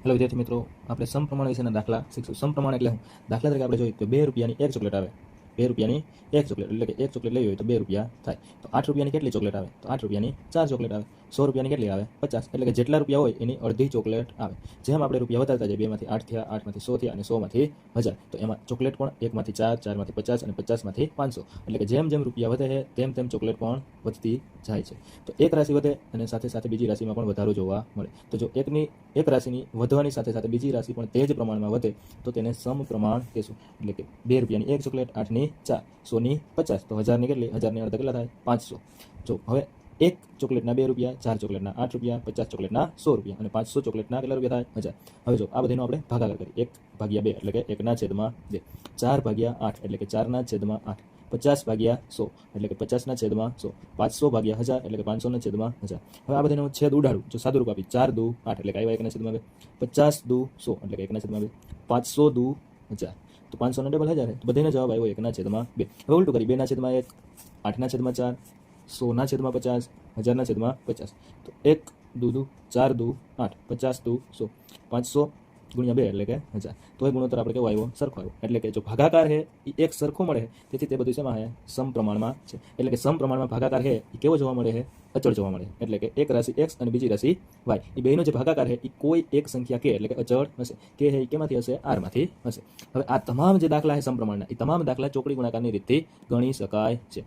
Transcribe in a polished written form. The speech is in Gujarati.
હેલો વિદ્યાર્થી મિત્રો, આપણે સમપ્રમાણ વિશેના દાખલા શીખશું. સમપ્રમાણ એટલે શું? દાખલા તરીકે આપણે જોઈએ તો 2 રૂપિયાની એક ચોકલેટ આવે. 2 રૂપિયાની એક ચોકલેટ એટલે કે એક ચોકલેટ લેવી હોય તો 2 રૂપિયા થાય. તો 8 રૂપિયાની કેટલી ચોકલેટ આવે? તો 8 રૂપિયાની 4 ચોકલેટ આવે. 100 રૂપિયાની કેટલી આવે? 50. એટલે કે જેટલા રૂપિયા હોય એની અડધી ચોકલેટ આવે. જેમ આપણે રૂપિયા વધારતા જઈએ, 2 માંથી 8 થયા, 8 માંથી 100 થયા અને 100 માંથી 1000. તો એમાં ચોકલેટ પણ 1 માંથી 4, 4 માંથી 50 અને 50 માંથી 500. એટલે કે જેમ જેમ રૂપિયા વધે છે તેમ તેમ ચોકલેટ પણ વધતી જાય છે. તો એક રાશિ વધે અને સાથે સાથે બીજી રાશિમાં પણ વધારો જોવા મળે. તો જો એક રાશિની વધવાની સાથે સાથે બીજી રાશિ પણ તે જ પ્રમાણમાં વધે તો તેને સમપ્રમાણ કહેશું. એટલે કે 2 રૂપિયાની એક ચોકલેટ, 8ની 4, 100ની 50, તો 1000ની કેટલી? 1000ની અડધા કેટલા થાય? 500. જો હવે એક ચોકલેટના 2 રૂપિયા, 4 ચોકલેટના 8 રૂપિયા, 50 ચોકલેટના 100 રૂપિયા અને 500 ચોકલેટના કેટલા રૂપિયા થાય? 1000. હવે જો આ બધીનો આપણે ભાગાકાર કરીએ. 1/2 એટલે કે 1/2, 4/8 એટલે કે 4/8, 50/100 એટલે કે 50/100, 500/1000 એટલે કે 500/1000. હવે આ બધાનો છેદ ઉડાડું, જો સાદું રૂપ આપી 4 દુ 8 એટલે કે આવ્યા 1/2, 50 દુ 100 એટલે કે 1/2, 500 દુ 1000, તો 500 નો ડબલ 1000. તો બધાનો જવાબ આવ્યો 1/2. હવે ઉલટું કરી 2/1, 8/4, 100/50, 1000/50. તો 1 દુ 4 દુ 8, 50 દુ 100, 500 ગુણ્યા 2 એટલે કે 1000. તો એ ગુણોત્તર આપણે કેવો આવ્યો? સરખો આવ્યો. એટલે કે જો ભાગાકાર છે એ એક સરખો મળે છે, તેથી તે બધું શેમાં છે? સમપ્રમાણમાં છે. એટલે કે સમપ્રમાણમાં ભાગાકાર છે એ કેવો જોવા મળે છે? અચળ જોવા મળે. એટલે કે એક રાશિ x અને બીજી રાશિ y, એ બેનો જે ભાગાકાર છે એ કોઈ એક સંખ્યા k એટલે કે અચળ હશે. k છે એ કેમાંથી હશે? r માંથી હશે. હવે આ તમામ જે દાખલા છે સમપ્રમાણના, એ તમામ દાખલા ચોકડી ગુણાકારની રીતથી ગણી શકાય છે.